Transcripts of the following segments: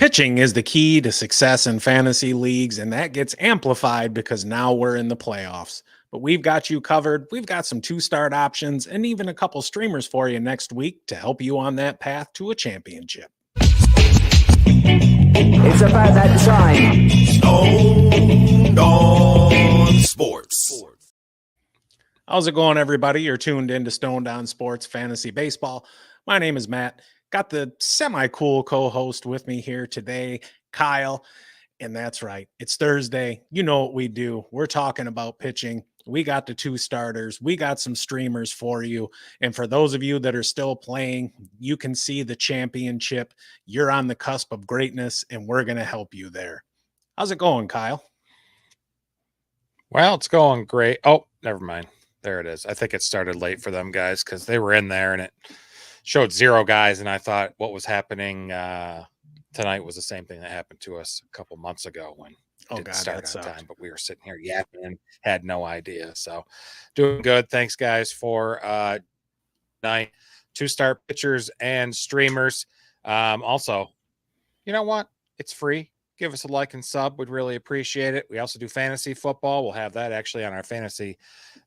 Pitching is the key to success in fantasy leagues, and that gets amplified because now we're in the playoffs. But we've got you covered. We've got some two-start options and even a couple streamers for you next week to help you on that path to a championship. It's about that time. Stone on Sports. How's it going, everybody? You're tuned in to Stoned On Sports Fantasy Baseball. My name is Matt. Got the semi-cool co-host with me here today, Kyle. And that's right. It's Thursday. You know what we do. We're talking about pitching. We got the two starters. We got some streamers for you. And for those of you that are still playing, you can see the championship. You're on the cusp of greatness, and we're going to help you there. How's it going, Kyle? Well, it's going great. Oh, never mind. There it is. I think it started late for them guys because they were in there and it showed 0 guys. And I thought what was happening tonight was the same thing that happened to us a couple months ago when it didn't start on time. But we were sitting here yapping and had no idea. So doing good. Thanks, guys, for night. 2-star pitchers and streamers. Also, you know what? It's free. Give us a like and sub. We'd really appreciate it. We also do fantasy football. We'll have that actually on our fantasy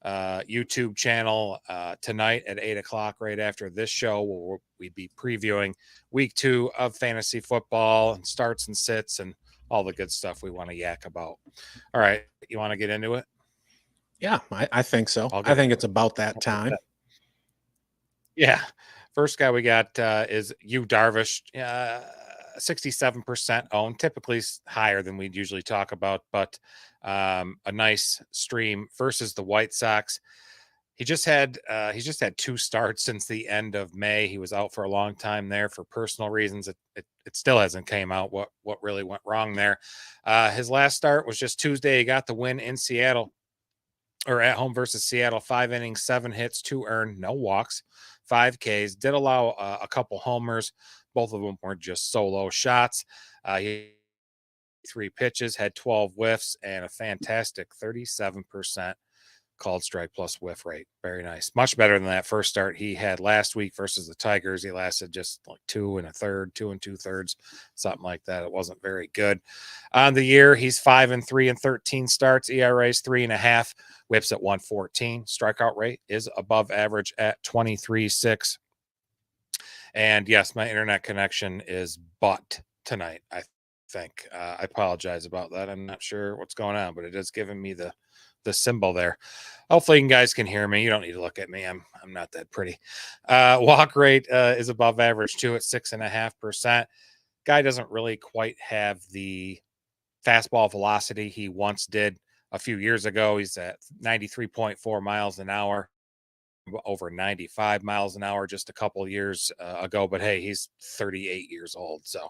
YouTube channel tonight at 8 o'clock, right after this show. We'll be previewing week 2 of fantasy football and starts and sits and all the good stuff we want to yak about. All right. You want to get into it? Yeah, I think so. I think it's about that time. Yeah. First guy we got is Yu Darvish. 67% owned, typically higher than we'd usually talk about, but a nice stream versus the White Sox. He's just had 2 starts since the end of May. He was out for a long time there for personal reasons. It still hasn't came out what really went wrong there. His last start was just Tuesday. He got the win in Seattle, or at home versus Seattle. 5 innings, 7 hits, 2 earned, no walks, 5 Ks. Did allow a couple homers. Both of them were just solo shots. He 3 pitches, had 12 whiffs, and a fantastic 37% called strike plus whiff rate. Very nice. Much better than that first start he had last week versus the Tigers. He lasted just like 2 2.2 something like that. It wasn't very good. On the year, he's 5-3 in 13 starts. ERA's 3.5. Whips at 114. Strikeout rate is above average at 23.6. And yes, my internet connection is butt tonight, I think. I apologize about that. I'm not sure what's going on, but it is giving me the symbol there. Hopefully you guys can hear me. You don't need to look at me. I'm not that pretty. Walk rate is above average too at 6.5%. Guy doesn't really quite have the fastball velocity he once did a few years ago. He's at 93.4 miles an hour. Over 95 miles an hour just a couple years ago, but hey, he's 38 years old, so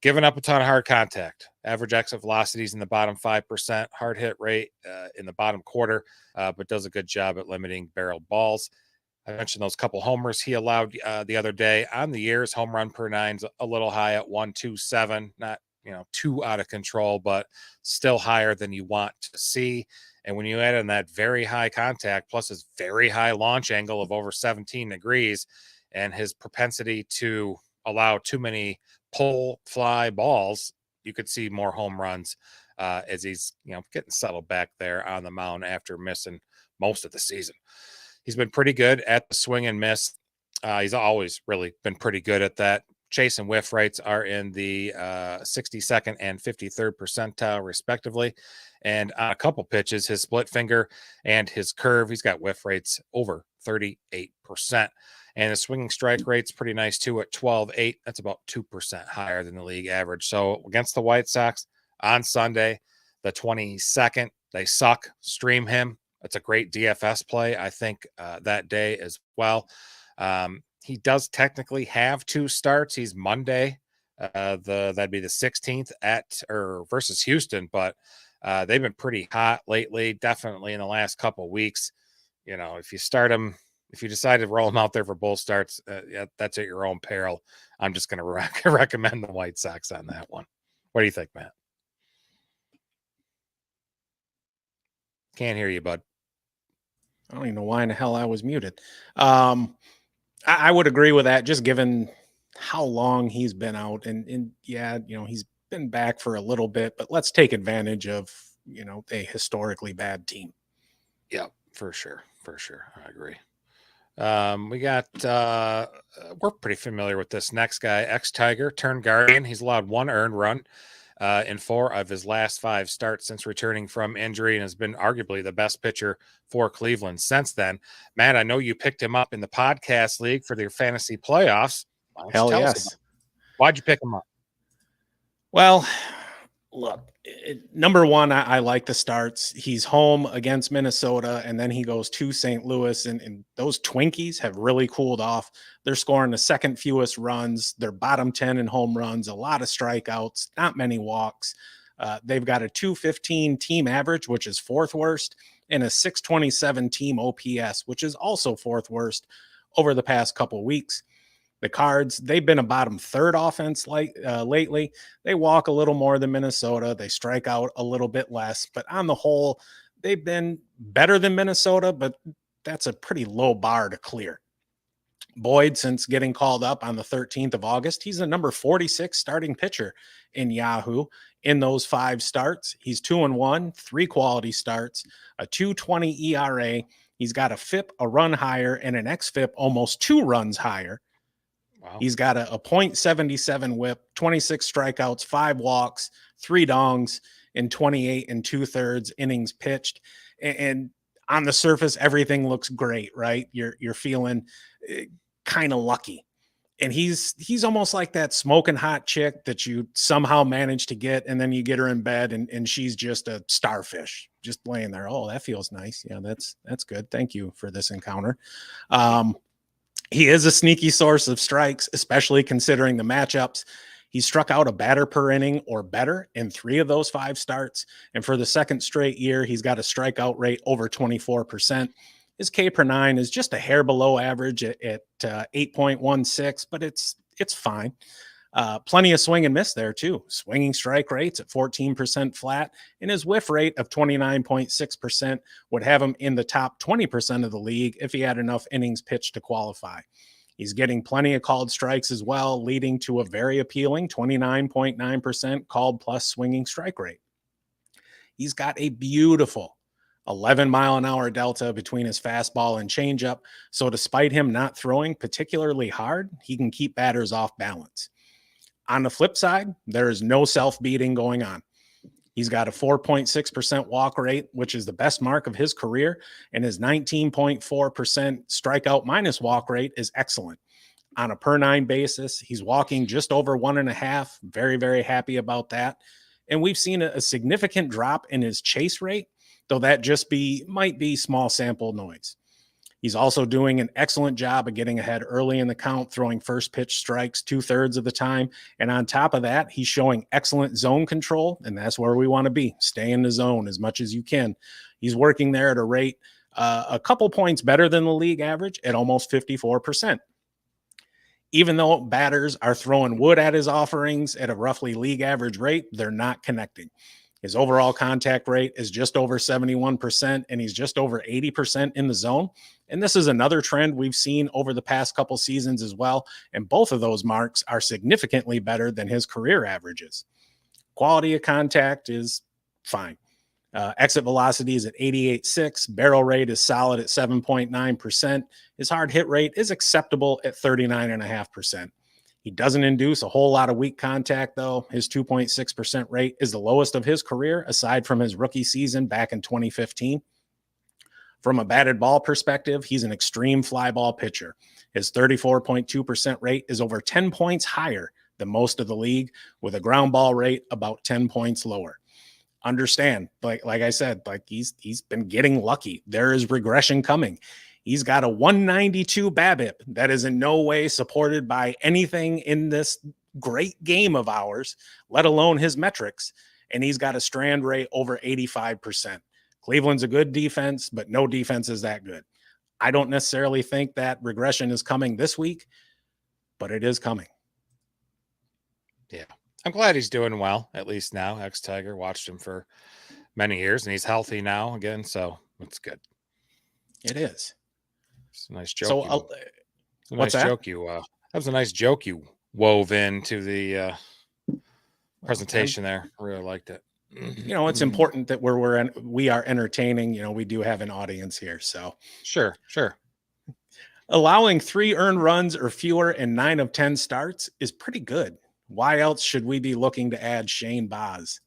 giving up a ton of hard contact. Average exit velocities in the bottom 5%, hard hit rate in the bottom quarter, but does a good job at limiting barreled balls. I mentioned those couple homers he allowed the other day. On the year, his home run per nine's a little high at 127, not too out of control, but still higher than you want to see. And when you add in that very high contact plus his very high launch angle of over 17 degrees and his propensity to allow too many pull fly balls, you could see more home runs as he's getting settled back there on the mound after missing most of the season. He's been pretty good at the swing and miss. He's always really been pretty good at that. Chase and whiff rates are in the 62nd and 53rd percentile, respectively. And on a couple pitches, his split finger and his curve, he's got whiff rates over 38%. And his swinging strike rate's pretty nice, too, at 12.8. That's about 2% higher than the league average. So against the White Sox on Sunday, the 22nd, they suck. Stream him. It's a great DFS play, I think, that day as well. He does technically have 2 starts. He's Monday, that'd be the 16th versus Houston, but they've been pretty hot lately, definitely in the last couple weeks. If you start him, if you decide to roll him out there for both starts, that's at your own peril. I'm just going to recommend the White Sox on that one. What do you think, Matt? Can't hear you, bud. I don't even know why in the hell I was muted. I would agree with that, just given how long he's been out. And yeah, he's been back for a little bit, but let's take advantage of, a historically bad team. Yeah, for sure. For sure. I agree. We got we're pretty familiar with this next guy, ex-Tiger turned Guardian. He's allowed 1 earned run in 4 of his last 5 starts since returning from injury, and has been arguably the best pitcher for Cleveland since then. Matt, I know you picked him up in the podcast league for their fantasy playoffs. Why don't you Hell tell us about yes. it? Why'd you pick him up? Well, look, number one, I like the starts. He's home against Minnesota, and then he goes to St. Louis, and those Twinkies have really cooled off. They're scoring the second fewest runs. They're bottom 10 in home runs, a lot of strikeouts, not many walks. They've got a 215 team average, which is 4th worst, and a 627 team OPS, which is also 4th worst over the past couple weeks. The Cards, they've been a bottom 3rd offense lately. They walk a little more than Minnesota. They strike out a little bit less, but on the whole, they've been better than Minnesota, but that's a pretty low bar to clear. Boyd, since getting called up on the 13th of August, he's the number 46 starting pitcher in Yahoo in those 5 starts. He's 2-1, 3 quality starts, a 2.20 ERA. He's got a FIP a run higher and an xFIP almost 2 runs higher. Wow. He's got a .77 whip, 26 strikeouts, 5 walks, 3 dongs in 28 2/3 innings pitched. And on the surface, everything looks great, right? You're feeling kind of lucky. And he's almost like that smoking hot chick that you somehow manage to get, and then you get her in bed and she's just a starfish just laying there. Oh, that feels nice. Yeah, that's good. Thank you for this encounter. He is a sneaky source of strikes, especially considering the matchups. He struck out a batter per inning or better in 3 of those 5 starts. And for the second straight year, he's got a strikeout rate over 24%. His K per 9 is just a hair below average at 8.16, but it's fine. Plenty of swing and miss there too. Swinging strike rates at 14% flat, and his whiff rate of 29.6% would have him in the top 20% of the league if he had enough innings pitched to qualify. He's getting plenty of called strikes as well, leading to a very appealing 29.9% called plus swinging strike rate. He's got a beautiful 11-mile-an-hour delta between his fastball and changeup, so despite him not throwing particularly hard, he can keep batters off balance. On the flip side, there is no self-beating going on. He's got a 4.6% walk rate, which is the best mark of his career, and his 19.4% strikeout minus walk rate is excellent. On a per 9 basis, he's walking just over 1.5. Very, very happy about that. And we've seen a significant drop in his chase rate, though that might be small sample noise. He's also doing an excellent job of getting ahead early in the count, throwing first pitch strikes 2/3 of the time. And on top of that, he's showing excellent zone control, and that's where we want to be. Stay in the zone as much as you can. He's working there at a rate a couple points better than the league average at almost 54%. Even though batters are throwing wood at his offerings at a roughly league average rate, they're not connecting. His overall contact rate is just over 71%, and he's just over 80% in the zone. And this is another trend we've seen over the past couple seasons as well. And both of those marks are significantly better than his career averages. Quality of contact is fine. Exit velocity is at 88.6. Barrel rate is solid at 7.9%. His hard hit rate is acceptable at 39.5%. He doesn't induce a whole lot of weak contact, though. His 2.6% rate is the lowest of his career, aside from his rookie season back in 2015. From a batted ball perspective, he's an extreme fly ball pitcher. His 34.2% rate is over 10 points higher than most of the league, with a ground ball rate about 10 points lower. Understand, like I said, he's been getting lucky. There is regression coming. He's got a 192 BABIP that is in no way supported by anything in this great game of ours, let alone his metrics. And he's got a strand rate over 85%. Cleveland's a good defense, but no defense is that good. I don't necessarily think that regression is coming this week, but it is coming. Yeah. I'm glad he's doing well, at least now. Ex-Tiger, watched him for many years, and he's healthy now again, so it's good. It is. It's a nice joke. So, that was a nice joke you wove into the presentation there. I really liked it. You know, it's important that we are entertaining. You know, we do have an audience here. So Sure. allowing 3 earned runs or fewer in 9 of 10 starts is pretty good. Why else should we be looking to add Shane Baz?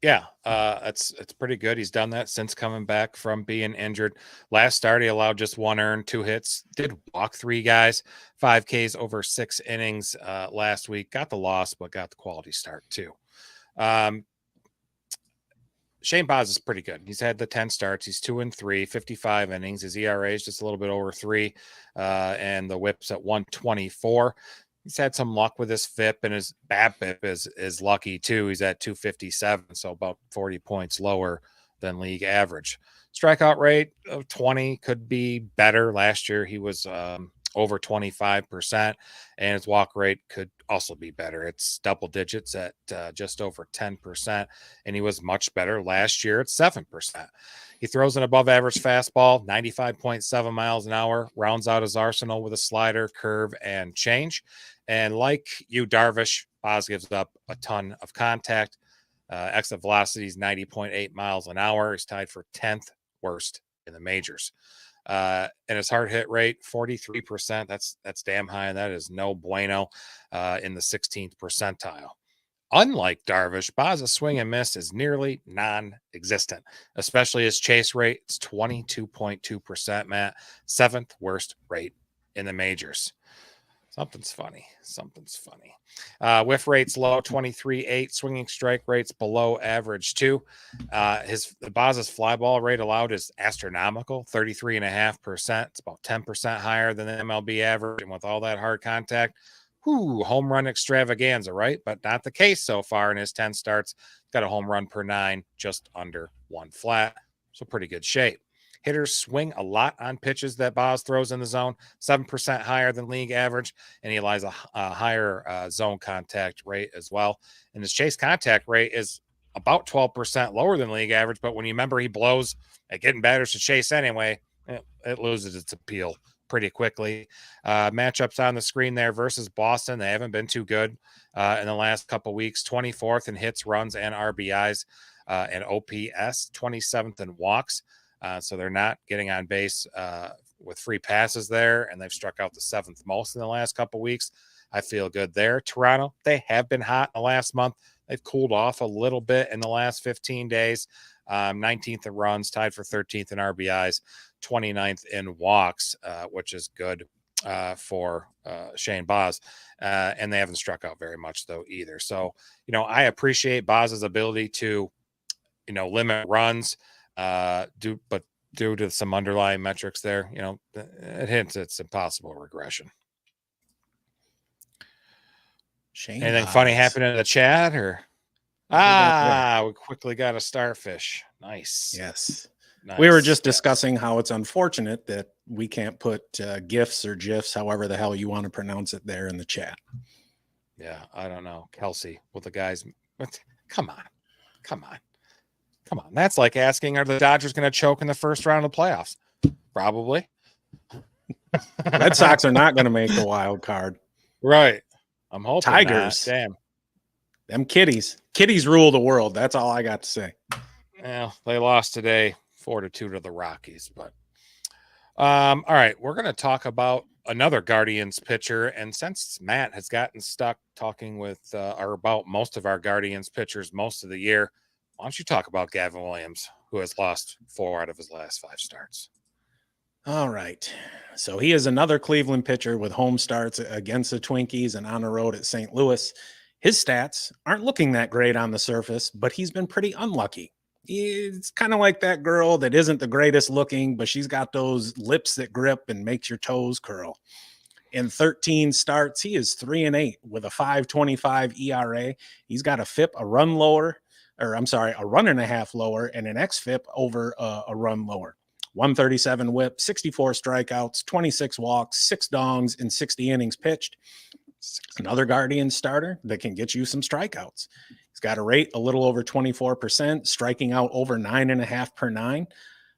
Yeah, it's pretty good. He's done that since coming back from being injured. Last start, he allowed just 1 earned, 2 hits, did walk 3 guys, 5 Ks over 6 innings last week. Got the loss, but got the quality start too. Shane Baz is pretty good. He's had the 10 starts. He's 2-3, 55 innings. His ERA is just a little bit over 3, and the WHIP's at 124. He's had some luck with his FIP, and his BABIP is lucky too. He's at 257, so about 40 points lower than league average. Strikeout rate of 20 could be better. Last year he was over 25%, and his walk rate could also be better. It's double digits at just over 10%, and he was much better last year at 7%. He throws an above average fastball, 95.7 miles an hour, rounds out his arsenal with a slider, curve, and change. And like Yu Darvish, Baz gives up a ton of contact. Exit velocity is 90.8 miles an hour. He's tied for 10th worst in the majors. And his hard hit rate, 43%. That's damn high, and that is no bueno in the 16th percentile. Unlike Darvish, Baz's swing and miss is nearly non-existent, especially his chase rate. It's 22.2%, Matt. 7th worst rate in the majors. Something's funny. Whiff rate's low, 23.8. Swinging strike rate's below average too. Baz's fly ball rate allowed is astronomical, 33.5%. It's about 10% higher than the MLB average. And with all that hard contact, home run extravaganza, right? But not the case so far in his 10 starts. Got a home run per 9, just under 1 flat. So pretty good shape. Hitters swing a lot on pitches that Baz throws in the zone, 7% higher than league average, and he allows a higher zone contact rate as well. And his chase contact rate is about 12% lower than league average, but when you remember he blows at getting batters to chase anyway, it loses its appeal pretty quickly. Matchups on the screen there versus Boston, they haven't been too good in the last couple weeks. 24th in hits, runs, and RBIs, and OPS, 27th in walks. So they're not getting on base with free passes there, and they've struck out the 7th most in the last couple weeks. I feel good there. Toronto, they have been hot in the last month. They've cooled off a little bit in the last 15 days. 19th in runs, tied for 13th in RBIs, 29th in walks, which is good for Shane Baz. And they haven't struck out very much, though, either. So, I appreciate Baz's ability to, limit runs, due to some underlying metrics there, it hints it's impossible regression. Shane Anything Baz. funny happened in the chat, or we quickly got a starfish. Nice. Yes. Nice. We were just discussing how it's unfortunate that we can't put GIFs or GIFs, however the hell you want to pronounce it, there in the chat. Yeah, I don't know. Kelsey with the guys. Come on. That's like asking, are the Dodgers going to choke in the first round of the playoffs? Probably. Red Sox are not going to make the wild card. Right. I'm hoping Tigers. Not. Damn. Them kitties. Kitties rule the world. That's all I got to say. Well, they lost today 4-2 to the Rockies. But all right, we're going to talk about another Guardians pitcher. And since Matt has gotten stuck talking with or about most of our Guardians pitchers most of the year, why don't you talk about Gavin Williams, who has lost 4 out of his last 5 starts? All right. So he is another Cleveland pitcher with home starts against the Twinkies and on the road at St. Louis. His stats aren't looking that great on the surface, but he's been pretty unlucky. It's kind of like that girl that isn't the greatest looking, but she's got those lips that grip and makes your toes curl. In 13 starts, he is 3-8 with a 5.25 ERA. He's got a FIP a run and a half lower, and an xFIP over a run lower. 137 whip, 64 strikeouts, 26 walks, 6 dongs, and 60 innings pitched. Another Guardian starter that can get you some strikeouts. He's got a rate a little over 24%, striking out over 9.5 per 9.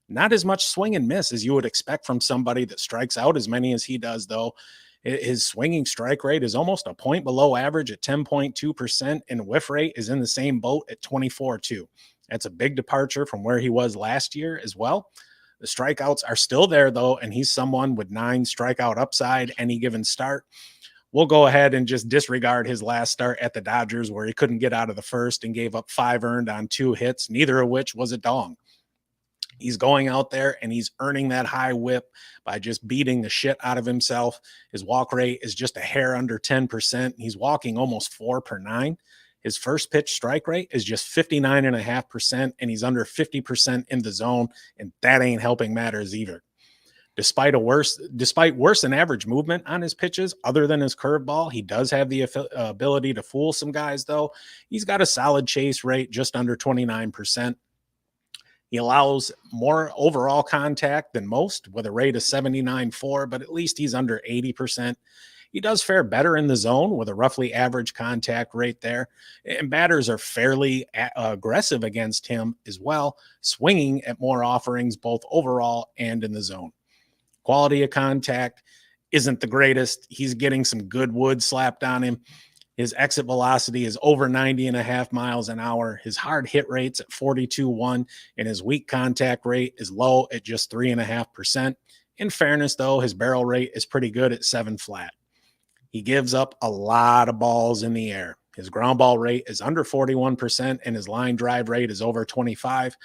Not as much swing and miss as you would expect from somebody that strikes out as many as he does, though. His swinging strike rate is almost a point below average at 10.2%, and whiff rate is in the same boat at 24.2. That's a big departure from where he was last year as well. The strikeouts are still there, though, and he's someone with 9 strikeout upside any given start. We'll go ahead and just disregard his last start at the Dodgers, where he couldn't get out of the first and gave up 5 earned on 2 hits, neither of which was a dong. He's going out there and he's earning that high whip by just beating the shit out of himself. His walk rate is just a hair under 10%. He's walking almost 4 per 9. His first pitch strike rate is just 59.5%, and he's under 50% in the zone, and that ain't helping matters either. Despite worse than average movement on his pitches, other than his curveball, he does have the ability to fool some guys, though. He's got a solid chase rate, just under 29%. He allows more overall contact than most, with a rate of 79.4, but at least he's under 80%. He does fare better in the zone with a roughly average contact rate there, and batters are fairly aggressive against him as well, swinging at more offerings both overall and in the zone. Quality of contact isn't the greatest. He's getting some good wood slapped on him. His exit velocity is over 90.5 miles an hour. His hard hit rate's at 42.1, and his weak contact rate is low at just 3.5%. In fairness, though, his barrel rate is pretty good at 7 flat. He gives up a lot of balls in the air. His ground ball rate is under 41%, and his line drive rate is over 25.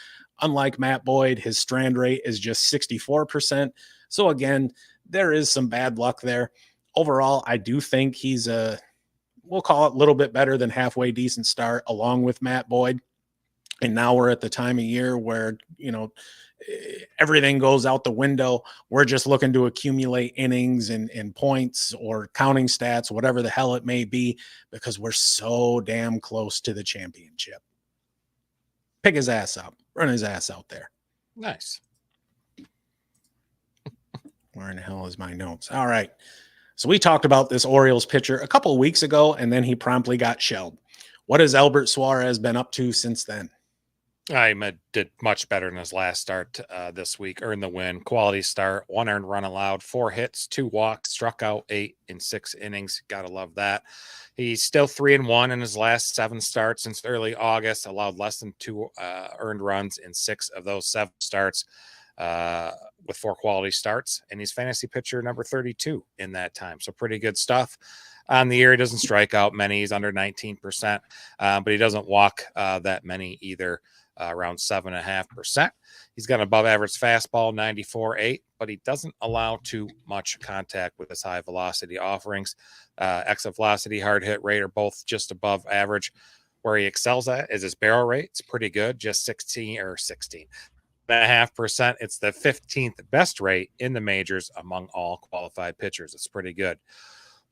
Unlike Matt Boyd, his strand rate is just 64%. So again, there is some bad luck there. Overall, I do think he's we'll call it a little bit better than halfway decent start along with Matt Boyd. And now we're at the time of year where, everything goes out the window. We're just looking to accumulate innings and points or counting stats, whatever the hell it may be, because we're so damn close to the championship. Pick his ass up, run his ass out there. Nice. Where in the hell is my notes? All right. So we talked about this Orioles pitcher a couple of weeks ago, and then he promptly got shelled. What has Albert Suarez been up to since then? I did much better in his last start this week. Earned the win. Quality start. 1 earned run allowed. 4 hits. 2 walks. Struck out 8 in 6 innings. Gotta love that. He's still 3-1 in his last 7 starts since early August. Allowed less than 2 earned runs in 6 of those 7 starts. With 4 quality starts, and he's fantasy pitcher number 32 in that time. So pretty good stuff. On the year, he doesn't strike out many. He's under 19%, but he doesn't walk that many either, around 7.5%. He's got an above average fastball, 94.8, but he doesn't allow too much contact with his high velocity offerings. Exit velocity, hard hit rate are both just above average. Where he excels at is his barrel rate. It's pretty good, just 16.5%. It's the 15th best rate in the majors among all qualified pitchers. It's pretty good.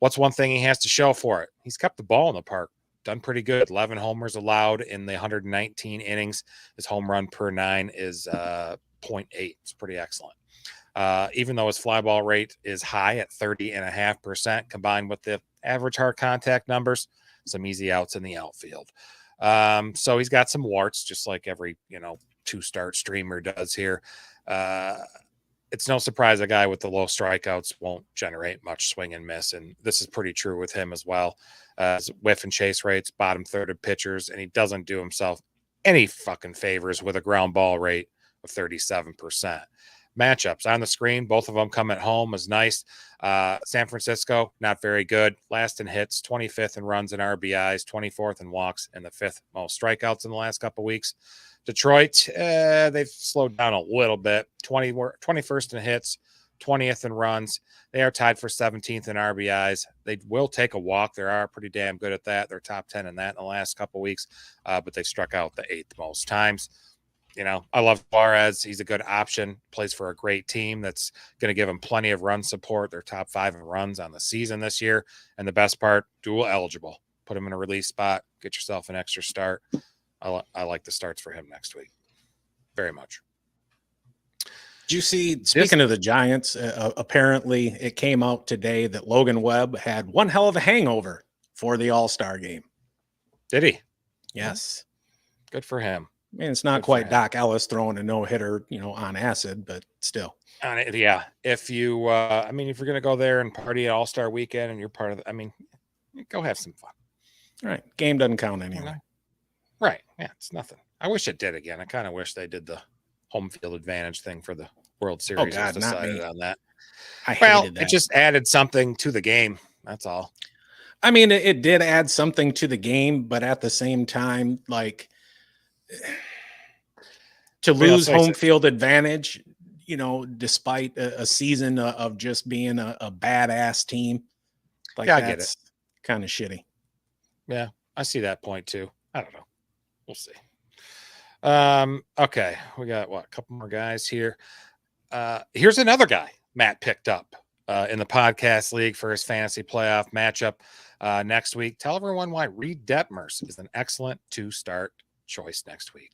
What's one thing he has to show for it? He's kept the ball in the park. Done pretty good. 11 homers allowed in the 119 innings. His home run per 9 is 0.8. It's pretty excellent. Even though his fly ball rate is high at 30.5%, combined with the average hard contact numbers, some easy outs in the outfield. So he's got some warts, just like every, 2-start streamer does here. It's no surprise a guy with the low strikeouts won't generate much swing and miss, and this is pretty true with him as well. His whiff and chase rates, bottom third of pitchers, and he doesn't do himself any fucking favors with a ground ball rate of 37%. Matchups on the screen, both of them come at home, is nice. San Francisco, not very good. Last in hits, 25th in runs and RBIs, 24th in walks, and the 5th most strikeouts in the last couple of weeks. Detroit, they've slowed down a little bit. 21st in hits, 20th in runs. They are tied for 17th in RBIs. They will take a walk. They are pretty damn good at that. They're top 10 in that in the last couple of weeks, but they struck out the 8th most times. I love Suarez. He's a good option. Plays for a great team that's going to give him plenty of run support. They're top 5 in runs on the season this year. And the best part, dual eligible. Put him in a release spot. Get yourself an extra start. I like the starts for him next week. Very much. Did you see, speaking of the Giants, apparently it came out today that Logan Webb had one hell of a hangover for the All-Star game. Did he? Yes. Good for him. I mean, it's not Good for quite him. Doc Ellis throwing a no-hitter, on acid, but still. Yeah. If you, if you're going to go there and party at All-Star Weekend and you're part of go have some fun. All right. Game doesn't count anyway. Right. Yeah. It's nothing. I wish it did again. I kind of wish they did the home field advantage thing for the World Series. God, was not decided me. on that. I hated that. It just added something to the game. That's all. I mean, it did add something to the game, but at the same time, like to lose home field advantage, despite a season of just being a badass team, like I get it. Kind of shitty. Yeah, I see that point too. I don't know. We'll see. Okay, we got a couple more guys here. Here's another guy Matt picked up in the podcast league for his fantasy playoff matchup next week. Tell everyone why Reid Detmers is an excellent 2-start choice next week.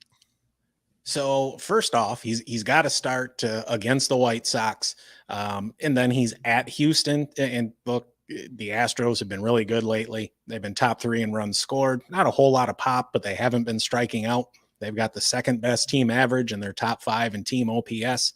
So first off, he's got to start against the White Sox, and then he's at Houston. And look, the Astros have been really good lately. They've been top 3 in runs scored. Not a whole lot of pop, but they haven't been striking out. They've got the second best team average, and they're top 5 in team OPS.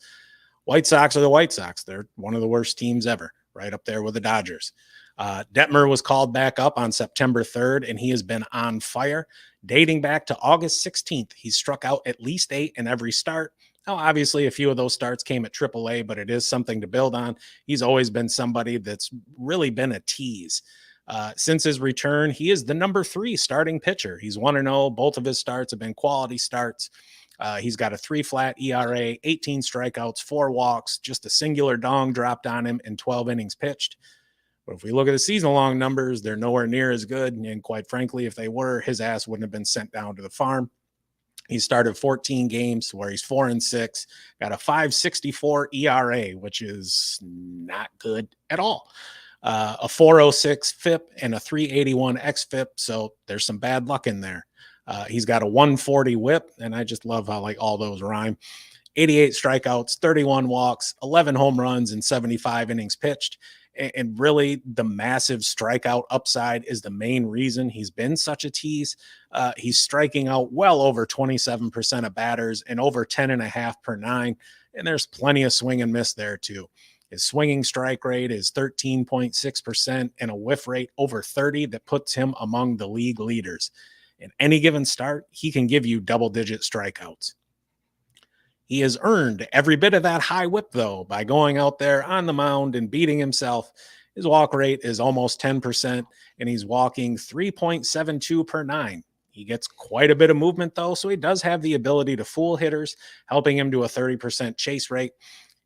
White Sox are the White Sox. They're one of the worst teams ever, right up there with the Dodgers. Detmer was called back up on September 3rd, and he has been on fire. Dating back to August 16th, he's struck out at least 8 in every start. Now, obviously, a few of those starts came at AAA, but it is something to build on. He's always been somebody that's really been a tease. Since his return, he is the number 3 starting pitcher. He's 1-0. Both of his starts have been quality starts. He's got a 3-flat ERA, 18 strikeouts, 4 walks, just a singular dong dropped on him in 12 innings pitched. But if we look at the season-long numbers, they're nowhere near as good. And quite frankly, if they were, his ass wouldn't have been sent down to the farm. He started 14 games where he's 4-6, got a 5.64 ERA, which is not good at all. A 4.06 FIP and a 3.81 xFIP. So there's some bad luck in there. He's got a 140 whip, and I just love how all those rhyme. 88 strikeouts, 31 walks, 11 home runs, and 75 innings pitched. And really, the massive strikeout upside is the main reason he's been such a tease. He's striking out well over 27% of batters and over 10.5 per 9. And there's plenty of swing and miss there, too. His swinging strike rate is 13.6% and a whiff rate over 30 that puts him among the league leaders. In any given start, he can give you double-digit strikeouts. He has earned every bit of that high whip, though, by going out there on the mound and beating himself. His walk rate is almost 10%, and he's walking 3.72 per 9. He gets quite a bit of movement, though, so he does have the ability to fool hitters, helping him to a 30% chase rate.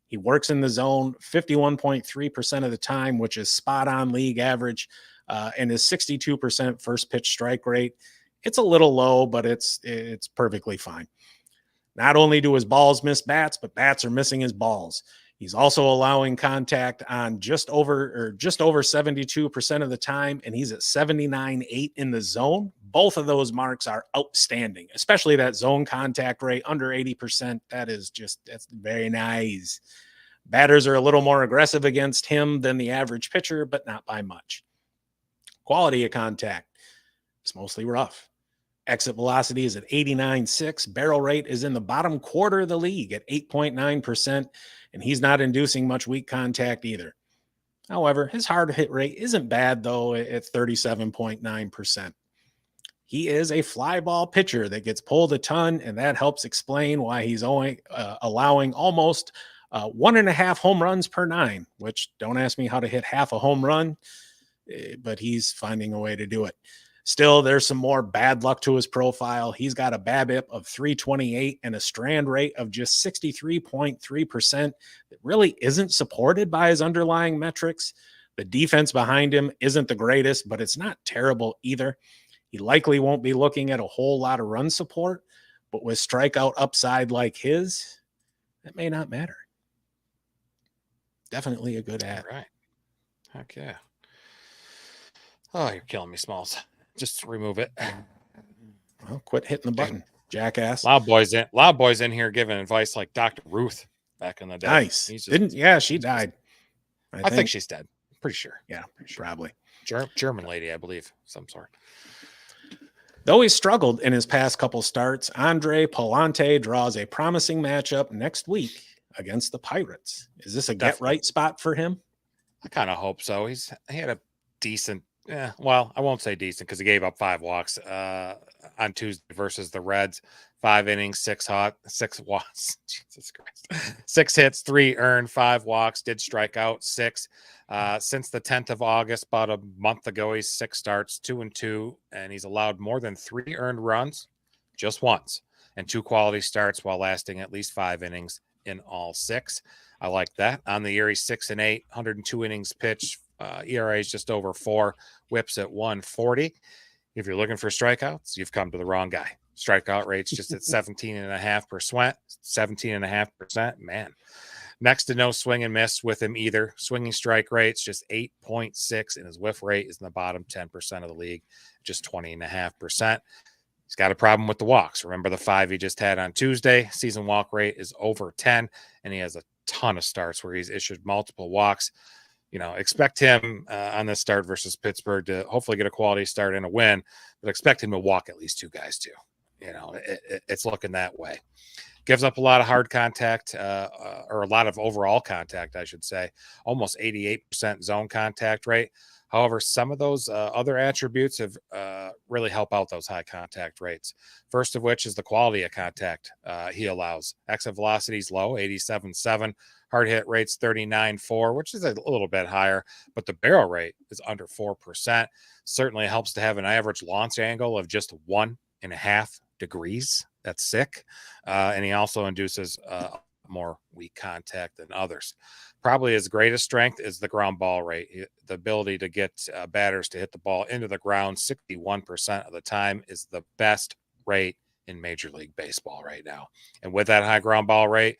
He works in the zone 51.3% of the time, which is spot on league average, and his 62% first pitch strike rate. It's a little low, but it's perfectly fine. Not only do his balls miss bats, but bats are missing his balls. He's also allowing contact on just over 72% of the time, and he's at 79.8 in the zone. Both of those marks are outstanding, especially that zone contact rate under 80%. That's very nice. Batters are a little more aggressive against him than the average pitcher, but not by much. Quality of contact, it's mostly rough. Exit velocity is at 89.6. Barrel rate is in the bottom quarter of the league at 8.9%, and he's not inducing much weak contact either. However, his hard hit rate isn't bad, though, at 37.9%. He is a fly ball pitcher that gets pulled a ton, and that helps explain why he's only allowing almost 1.5 home runs per 9, which don't ask me how to hit half a home run, but he's finding a way to do it. Still, there's some more bad luck to his profile. He's got a BABIP of 328 and a strand rate of just 63.3% that really isn't supported by his underlying metrics. The defense behind him isn't the greatest, but it's not terrible either. He likely won't be looking at a whole lot of run support, but with strikeout upside like his, that may not matter. Definitely a good ad. All right. Heck yeah. Oh, you're killing me, Smalls. Just remove it. Well, quit hitting the button, jackass. Loud boys in here giving advice like Dr. Ruth back in the day. Nice. She died. I think she's dead. Pretty sure. Yeah, pretty sure. Probably. German lady, I believe, some sort. Though he's struggled in his past couple starts, Andre Pallante draws a promising matchup next week against the Pirates. Is this a Definitely. get-right spot for him? I kind of hope so. He had a decent, well, I won't say decent because he gave up 5 walks on Tuesday versus the Reds. 5 innings, 6 walks. Jesus Christ. 6 hits, 3 earned, 5 walks, did strike out 6. Since the 10th of August, about a month ago, he's 6 starts, 2-2, and he's allowed more than 3 earned runs just once, and 2 quality starts while lasting at least 5 innings in all 6. I like that. On the year, he's 6-8, 102 innings pitched. ERA is just over 4, whips at 140. If you're looking for strikeouts, you've come to the wrong guy. Strikeout rate's just at 17.5%. 17.5%. Man, next to no swing and miss with him either. Swinging strike rate's just 8.6, and his whiff rate is in the bottom 10% of the league, just 20.5%. He's got a problem with the walks. Remember the 5 he just had on Tuesday. Season walk rate is over 10, and he has a ton of starts where he's issued multiple walks. Expect him on this start versus Pittsburgh to hopefully get a quality start and a win, but expect him to walk at least 2 guys too. It's looking that way. Gives up a lot of hard contact, or a lot of overall contact, I should say. Almost 88% zone contact rate. However, some of those other attributes have really help out those high contact rates. First of which is the quality of contact he allows. Exit velocity is low, 87.7. Hard hit rate's 39.4, which is a little bit higher, but the barrel rate is under 4%. Certainly helps to have an average launch angle of just 1.5 degrees. That's sick. And he also induces more weak contact than others. Probably his greatest strength is the ground ball rate. The ability to get batters to hit the ball into the ground 61% of the time is the best rate in Major League Baseball right now. And with that high ground ball rate,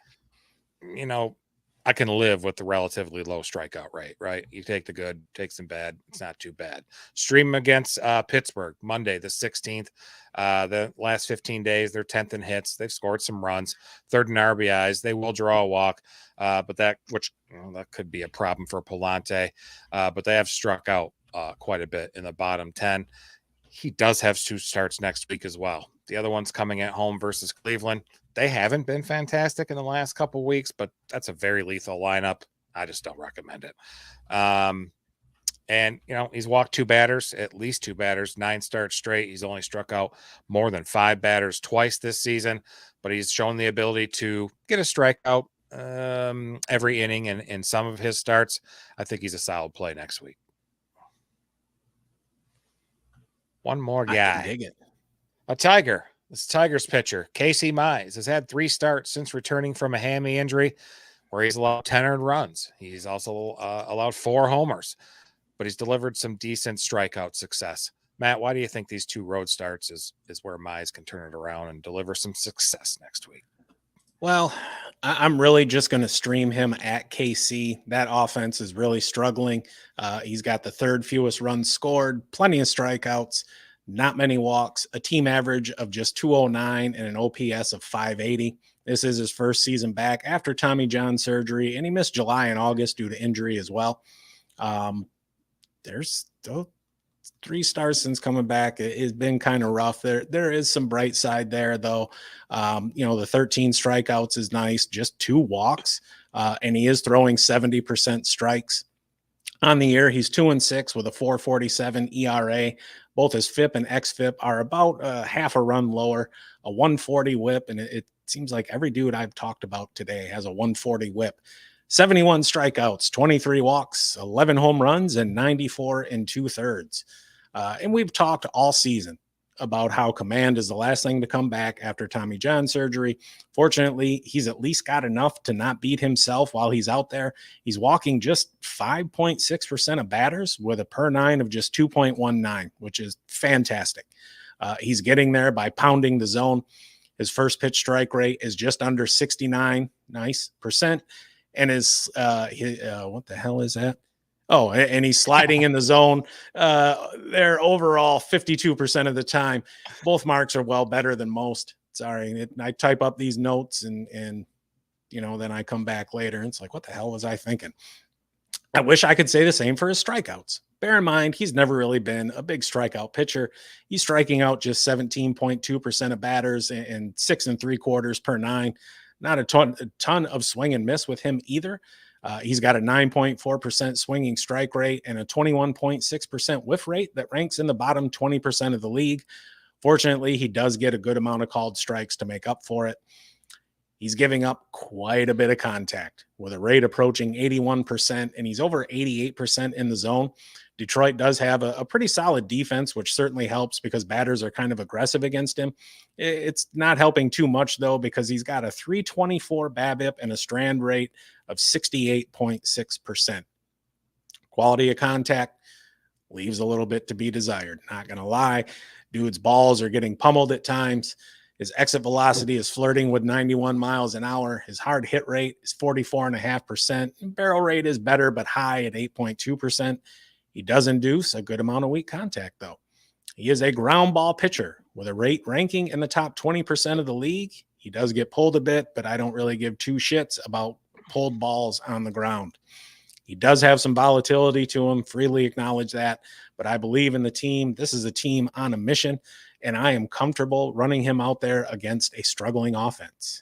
I can live with the relatively low strikeout rate, right? You take the good, take some bad. It's not too bad. Stream against Pittsburgh, Monday, the 16th. The last 15 days, they're 10th in hits. They've scored some runs, 3rd in RBIs. They will draw a walk, but that could be a problem for Pallante. But they have struck out quite a bit in the bottom 10. He does have 2 starts next week as well. The other one's coming at home versus Cleveland. They haven't been fantastic in the last couple of weeks, but that's a very lethal lineup. I just don't recommend it. And he's walked 2 batters, at least 2 batters, 9 starts straight. He's only struck out more than 5 batters twice this season, but he's shown the ability to get a strikeout every inning in some of his starts. I think he's a solid play next week. One more guy. I can dig it. A Tiger. This Tigers pitcher, Casey Mize, has had 3 starts since returning from a hammy injury where he's allowed 10 earned runs. He's also allowed 4 homers, but he's delivered some decent strikeout success. Matt, why do you think these 2 road starts is where Mize can turn it around and deliver some success next week? Well, I'm really just going to stream him at KC. That offense is really struggling. He's got the 3rd fewest runs scored, plenty of strikeouts, not many walks, a team average of just 209 and an OPS of 580. This is his first season back after Tommy John surgery, and he missed July and August due to injury as well. There's still 3 stars since coming back. It's been kind of rough. There is some bright side there, though. The 13 strikeouts is nice, just 2 walks, and he is throwing 70% strikes. On the year, he's 2-6 with a 4.47 ERA. Both his FIP and xFIP are about half a run lower, a 140 whip, and it seems like every dude I've talked about today has a 140 whip. 71 strikeouts, 23 walks, 11 home runs, and 94 2/3. And we've talked all season about how command is the last thing to come back after Tommy John surgery. Fortunately, he's at least got enough to not beat himself while he's out there. He's walking just 5.6% of batters with a per 9 of just 2.19, which is fantastic. He's getting there by pounding the zone. His first pitch strike rate is just under 69 percent. And his what the hell is that? Oh, and he's sliding in the zone there overall 52% of the time. Both marks are well better than most. Sorry, I type up these notes and then I come back later and it's like, what the hell was I thinking? I wish I could say the same for his strikeouts. Bear in mind, he's never really been a big strikeout pitcher. He's striking out just 17.2% of batters and 6 3/4 per nine. Not a ton of swing and miss with him either. He's got a 9.4% swinging strike rate and a 21.6% whiff rate that ranks in the bottom 20% of the league. Fortunately, he does get a good amount of called strikes to make up for it. He's giving up quite a bit of contact with a rate approaching 81%, and he's over 88% in the zone. Detroit does have a pretty solid defense, which certainly helps because batters are kind of aggressive against him. It's not helping too much, though, because he's got a 324 BABIP and a strand rate of 68.6%. Quality of contact leaves a little bit to be desired. Not going to lie. Dude's balls are getting pummeled at times. His exit velocity is flirting with 91 miles an hour. His hard hit rate is 44.5%. Barrel rate is better, but high at 8.2%. He does induce a good amount of weak contact, though. He is a ground ball pitcher with a rate ranking in the top 20% of the league. He does get pulled a bit, but I don't really give two shits about pulled balls on the ground. He does have some volatility to him, freely acknowledge that, but I believe in the team. This is a team on a mission, and I am comfortable running him out there against a struggling offense.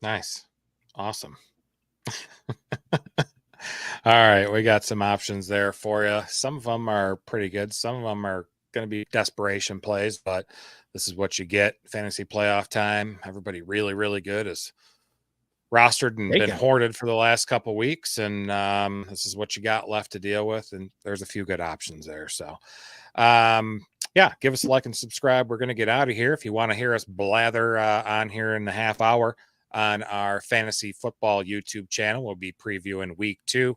Nice. Awesome. All right, we got some options there for you. Some of them are pretty good. Some of them are going to be desperation plays, but this is what you get. Fantasy playoff time. Everybody really, really good is rostered and been hoarded for the last couple of weeks, and this is what you got left to deal with, and there's a few good options there. So yeah, give us a like and subscribe. We're going to get out of here. If you want to hear us blather on here in the half hour on our fantasy football YouTube channel, we'll be previewing week 2,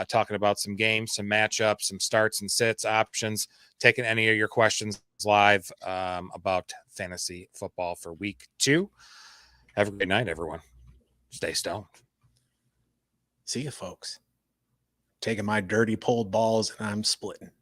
talking about some games, some matchups, some starts and sits options, taking any of your questions live about fantasy football for week 2. Have a great night, everyone. Stay stoned. See you, folks. Taking my dirty pulled balls and I'm splitting.